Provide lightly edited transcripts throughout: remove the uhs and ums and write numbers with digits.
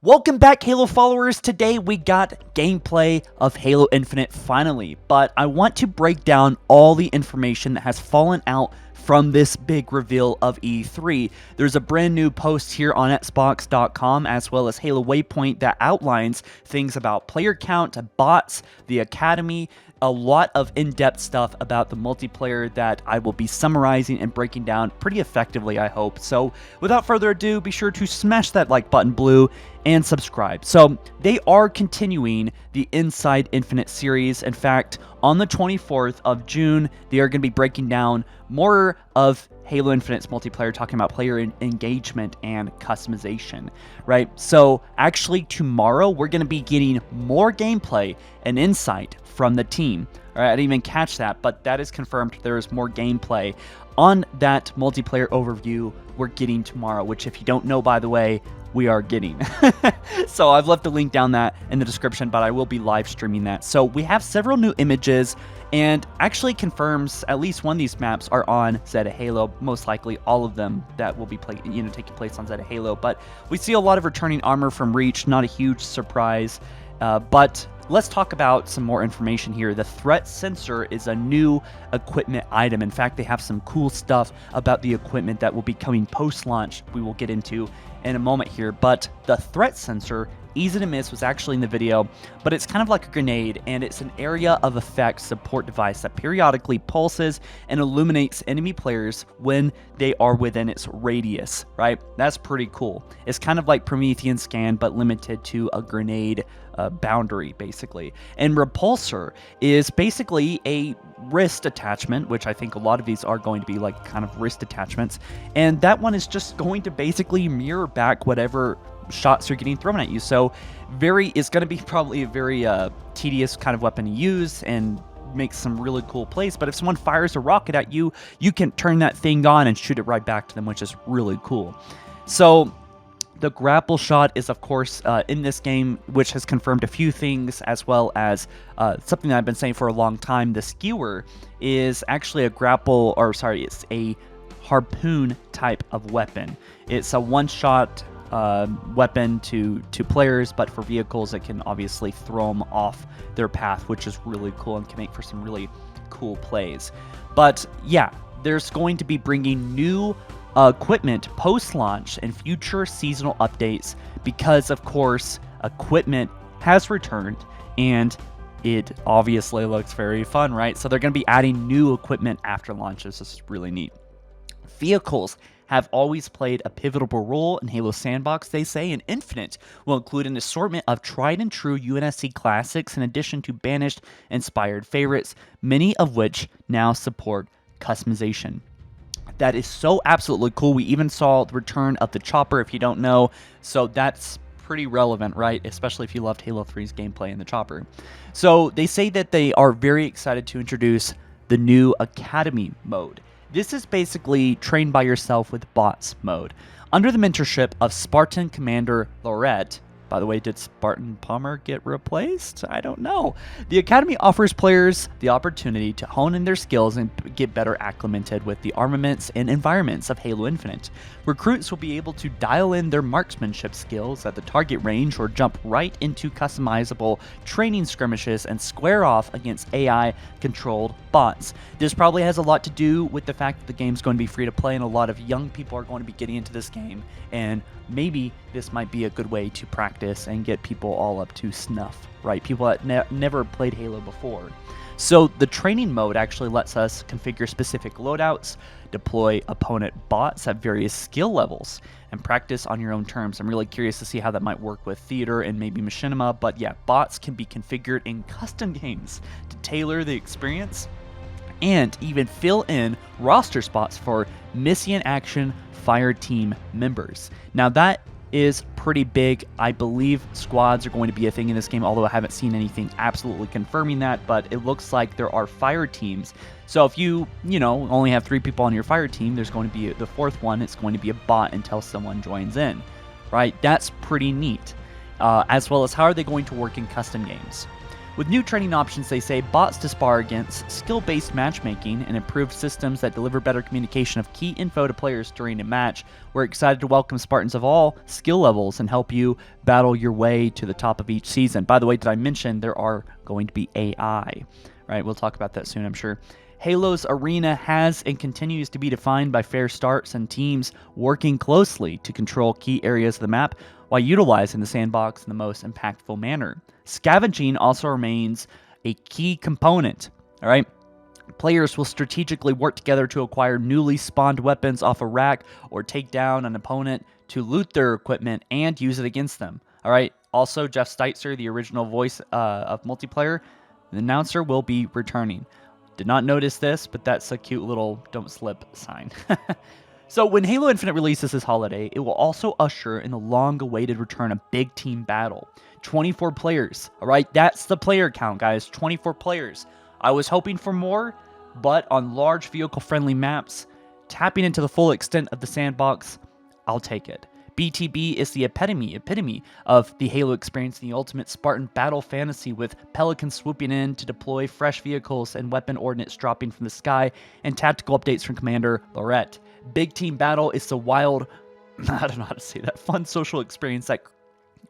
Welcome back, Halo followers. Today we got gameplay of Halo Infinite finally, but I want to break down all the information that has fallen out from this big reveal of E3. There's a brand new post here on Xbox.com as well as Halo Waypoint that outlines things about player count, bots, the Academy, a lot of in-depth stuff about the multiplayer that I will be summarizing and breaking down pretty effectively, I hope. So without further ado, be sure to smash that like button blue and subscribe. So they are continuing the Inside Infinite series. In fact, on the 24th of June, they are going to be breaking down more of Halo Infinite's multiplayer, talking about player engagement and customization, right? So actually tomorrow, we're going to be getting more gameplay and insight from the team. All right, I didn't even catch that, but that is confirmed. There is more gameplay on that multiplayer overview we're getting tomorrow, which if you don't know, by the way, we are getting. So I've left a link down that in the description, but I will be live streaming that. So we have several new images and actually confirms at least one of these maps are on Zeta Halo, most likely all of them that will be taking place on Zeta Halo. But we see a lot of returning armor from Reach, not a huge surprise, but let's talk about some more information here. The threat sensor is a new equipment item. In fact, they have some cool stuff about the equipment that will be coming post-launch we will get into in a moment here. But the threat sensor, easy to miss, was actually in the video, but it's kind of like a grenade, and it's an area of effect support device that periodically pulses and illuminates enemy players when they are within its radius, right? That's pretty cool. It's kind of like Promethean scan, but limited to a grenade boundary, basically. And repulsor is basically a wrist attachment, which I think a lot of these are going to be like kind of wrist attachments, and that one is just going to basically mirror back whatever shots are getting thrown at you. So it's going to be probably a very tedious kind of weapon to use and make some really cool plays, but if someone fires a rocket at you, you can turn that thing on and shoot it right back to them, which is really cool. So the grapple shot is, of course, in this game, which has confirmed a few things, as well as something that I've been saying for a long time. The skewer is actually it's a harpoon type of weapon. It's a one-shot weapon to players, but for vehicles, it can obviously throw them off their path, which is really cool and can make for some really cool plays. But yeah, there's going to be bringing new equipment post-launch and future seasonal updates because, of course, equipment has returned and it obviously looks very fun, right? So they're going to be adding new equipment after launch. This is really neat. Vehicles have always played a pivotal role in Halo Sandbox, they say, and Infinite will include an assortment of tried and true UNSC classics in addition to banished-inspired favorites, many of which now support customization. That is so absolutely cool. We even saw the return of the chopper, if you don't know, so that's pretty relevant, right? Especially if you loved Halo 3's gameplay in the chopper. So they say that they are very excited to introduce the new Academy mode. This is basically train by yourself with bots mode. Under the mentorship of Spartan Commander Lorette, by the way, did Spartan Palmer get replaced? I don't know. The Academy offers players the opportunity to hone in their skills and get better acclimated with the armaments and environments of Halo Infinite. Recruits will be able to dial in their marksmanship skills at the target range or jump right into customizable training skirmishes and square off against AI-controlled bots. This probably has a lot to do with the fact that the game's going to be free to play and a lot of young people are going to be getting into this game, and maybe this might be a good way to practice and get people all up to snuff, right? People that never played Halo before. So the training mode actually lets us configure specific loadouts, deploy opponent bots at various skill levels, and practice on your own terms. I'm really curious to see how that might work with Theater and maybe Machinima, but yeah, bots can be configured in custom games to tailor the experience and even fill in roster spots for mission action fire team members. Now that is pretty big. I believe squads are going to be a thing in this game, although I haven't seen anything absolutely confirming that, but it looks like there are fire teams. So if you only have 3 people on your fire team, there's going to be the 4th one. It's going to be a bot until someone joins in, right? That's pretty neat. As well as how are they going to work in custom games? With new training options, they say, bots to spar against, skill-based matchmaking, and improved systems that deliver better communication of key info to players during a match, we're excited to welcome Spartans of all skill levels and help you battle your way to the top of each season. By the way, did I mention there are going to be AI? Right, we'll talk about that soon, I'm sure. Halo's arena has and continues to be defined by fair starts and teams working closely to control key areas of the map while utilizing the sandbox in the most impactful manner. Scavenging also remains a key component, all right? Players will strategically work together to acquire newly spawned weapons off a rack or take down an opponent to loot their equipment and use it against them, all right? Also, Jeff Steitzer, the original voice of multiplayer, the announcer, will be returning. Did not notice this, but that's a cute little don't slip sign. So when Halo Infinite releases this holiday, it will also usher in the long-awaited return of Big Team Battle. 24 players, all right? That's the player count, guys, 24 players. I was hoping for more, but on large vehicle-friendly maps, tapping into the full extent of the sandbox, I'll take it. BTB is the epitome of the Halo experience, the ultimate Spartan battle fantasy, with Pelicans swooping in to deploy fresh vehicles and weapon ordnance dropping from the sky, and tactical updates from Commander Lorette. Big Team Battle is the wild, I don't know how to say that, fun social experience that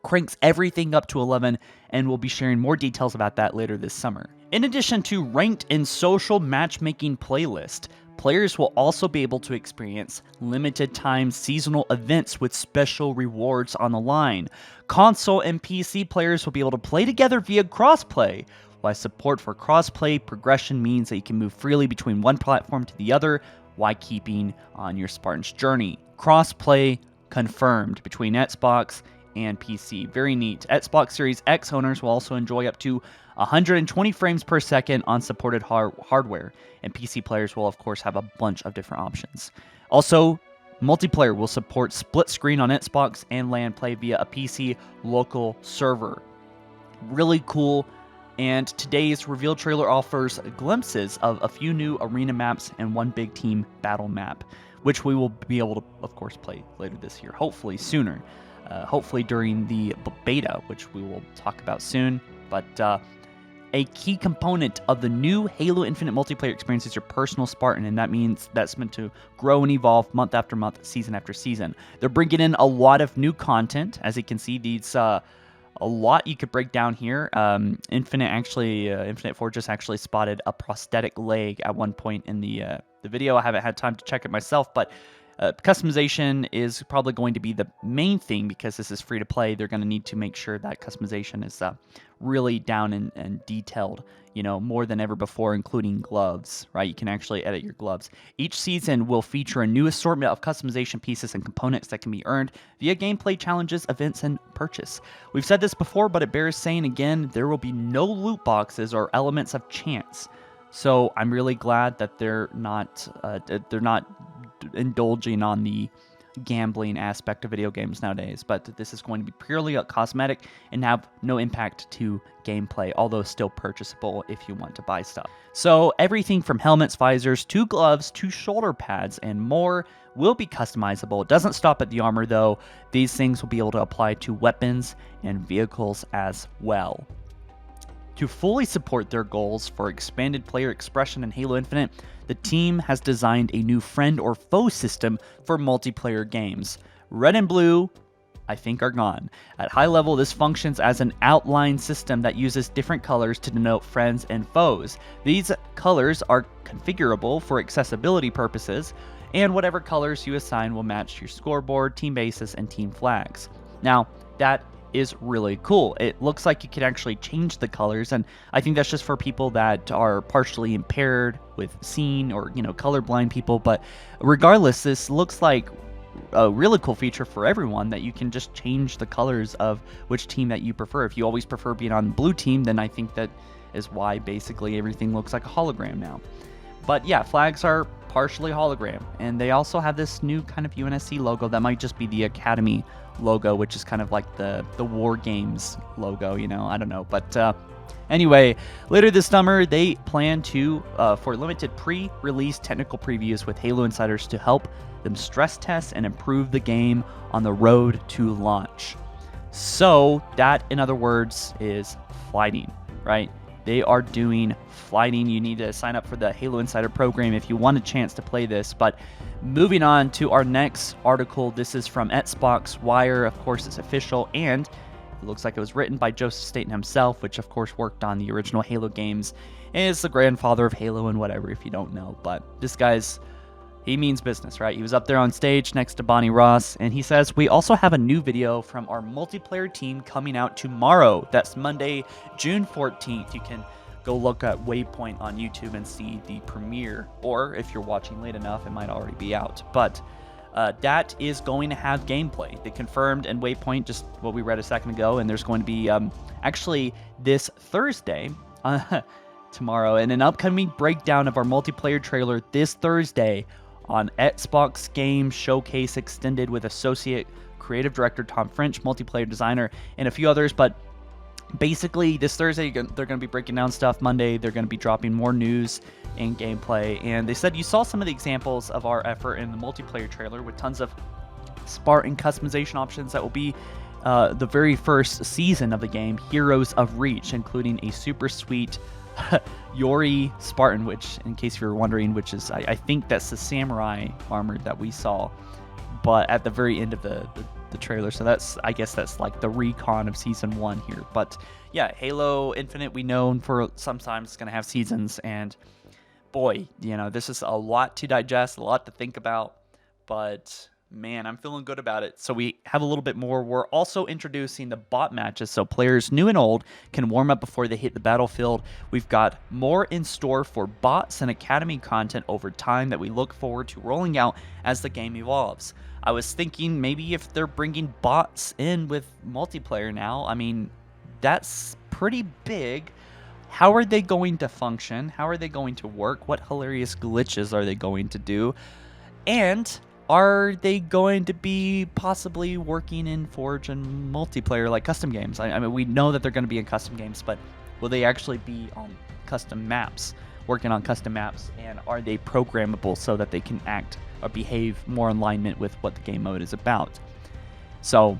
cranks everything up to 11, and we'll be sharing more details about that later this summer. In addition to ranked and social matchmaking playlist, players will also be able to experience limited time seasonal events with special rewards on the line. Console and PC players will be able to play together via crossplay, while support for crossplay progression means that you can move freely between one platform to the other while keeping on your Spartan's journey. Crossplay confirmed between Xbox and PC. Very neat. Xbox Series X owners will also enjoy up to 120 frames per second on supported hardware, and PC players will of course have a bunch of different options. Also, multiplayer will support split screen on Xbox and LAN play via a PC local server. Really cool. And today's reveal trailer offers glimpses of a few new arena maps and one big team battle map, which we will be able to, of course, play later this year, hopefully sooner. Hopefully during the beta, which we will talk about soon. But a key component of the new Halo Infinite multiplayer experience is your personal Spartan, and that means that's meant to grow and evolve month after month, season after season. They're bringing in a lot of new content. As you can see, these a lot you could break down here. Infinite 4 just actually spotted a prosthetic leg at one point in the video. I haven't had time to check it myself, but customization is probably going to be the main thing because this is free to play. They're going to need to make sure that customization is really down and detailed, more than ever before, including gloves, right? You can actually edit your gloves. Each season will feature a new assortment of customization pieces and components that can be earned via gameplay challenges, events, and purchase. We've said this before, but it bears saying again, there will be no loot boxes or elements of chance. So I'm really glad that they're not indulging on the gambling aspect of video games nowadays, but this is going to be purely cosmetic and have no impact to gameplay, although still purchasable if you want to buy stuff. So everything from helmets, visors, to gloves, to shoulder pads, and more will be customizable. It doesn't stop at the armor though. These things will be able to apply to weapons and vehicles as well. To fully support their goals for expanded player expression in Halo Infinite, the team has designed a new friend or foe system for multiplayer games. Red and blue, I think, are gone. At high level, this functions as an outline system that uses different colors to denote friends and foes. These colors are configurable for accessibility purposes, and whatever colors you assign will match your scoreboard, team bases, and team flags. Now, that is really cool. It looks like you can actually change the colors, and I think that's just for people that are partially impaired with seeing or, colorblind people. But regardless, this looks like a really cool feature for everyone, that you can just change the colors of which team that you prefer. If you always prefer being on the blue team, then I think that is why basically everything looks like a hologram now. But yeah, flags are partially hologram, and they also have this new kind of UNSC logo that might just be the Academy logo, which is kind of like the War Games logo, I don't know. But anyway, later this summer, they plan to, for limited pre-release technical previews with Halo Insiders to help them stress test and improve the game on the road to launch. So that, in other words, is flighting. right? They are doing flighting. You need to sign up for the Halo Insider program if you want a chance to play this. But moving on to our next article, this is from Xbox Wire. Of course, it's official, and it looks like it was written by Joseph Staten himself, which of course worked on the original Halo games, and is the grandfather of Halo and whatever if you don't know. But this guy's, he means business, right? He was up there on stage next to Bonnie Ross, and he says, "We also have a new video from our multiplayer team coming out tomorrow." That's Monday, June 14th. You can go look at Waypoint on YouTube and see the premiere, or if you're watching late enough, it might already be out. But that is going to have gameplay. They confirmed in Waypoint just what we read a second ago, and there's going to be actually this Thursday, tomorrow, and an upcoming breakdown of our multiplayer trailer this Thursday on Xbox Game Showcase Extended with Associate Creative Director Tom French, multiplayer designer, and a few others. But basically, this Thursday, they're going to be breaking down stuff. Monday, they're going to be dropping more news and gameplay. And they said you saw some of the examples of our effort in the multiplayer trailer with tons of Spartan customization options that will be the very first season of the game, Heroes of Reach, including a super sweet Yori Spartan, which, in case you were wondering, which is, I think that's the samurai armor that we saw, but at the very end of the trailer. So that's, I guess that's like the recon of season 1 here. But yeah, Halo Infinite, we know for sometimes it's going to have seasons, and boy, you know, this is a lot to digest, a lot to think about, but man, I'm feeling good about it. So we have a little bit more. We're also introducing the bot matches, so players new and old can warm up before they hit the battlefield. We've got more in store for bots and academy content over time that we look forward to rolling out as the game evolves. I was thinking maybe if they're bringing bots in with multiplayer now, I mean, that's pretty big. How are they going to function? How are they going to work? What hilarious glitches are they going to do? And are they going to be possibly working in Forge and multiplayer like custom games? I mean, we know that they're going to be in custom games, but will they actually be on custom maps, working on custom maps? And are they programmable so that they can act or behave more in alignment with what the game mode is about? So,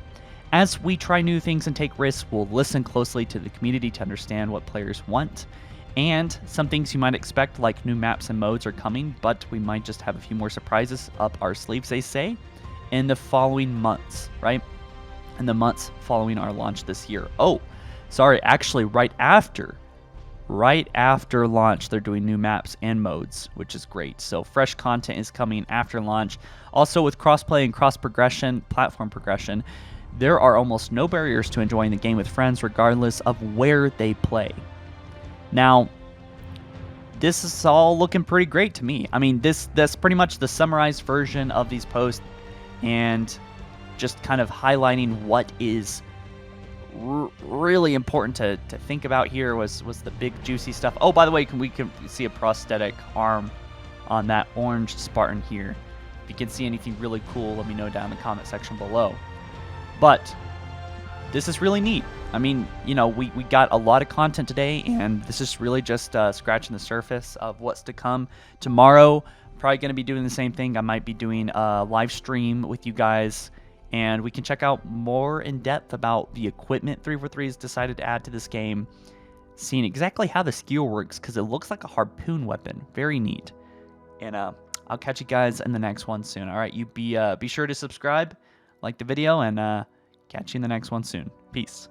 as we try new things and take risks, we'll listen closely to the community to understand what players want. And some things you might expect, like new maps and modes, are coming, but we might just have a few more surprises up our sleeves, they say, in the following months, right? In the months following our launch this year. Oh, sorry, actually, right after launch, they're doing new maps and modes, which is great. So fresh content is coming after launch. Also, with crossplay and cross-progression, platform progression, there are almost no barriers to enjoying the game with friends, regardless of where they play. Now, this is all looking pretty great to me. I mean, that's pretty much the summarized version of these posts, and just kind of highlighting what is really important to think about here was the big juicy stuff. Oh, by the way, we can see a prosthetic arm on that orange Spartan here. If you can see anything really cool, let me know down in the comment section below. But this is really neat. I mean, you know, we got a lot of content today, and this is really just scratching the surface of what's to come. Tomorrow, probably going to be doing the same thing. I might be doing a live stream with you guys, and we can check out more in depth about the equipment 343 has decided to add to this game, seeing exactly how the skill works, because it looks like a harpoon weapon. Very neat. And I'll catch you guys in the next one soon. All right, you be sure to subscribe, like the video, and catch you in the next one soon. Peace.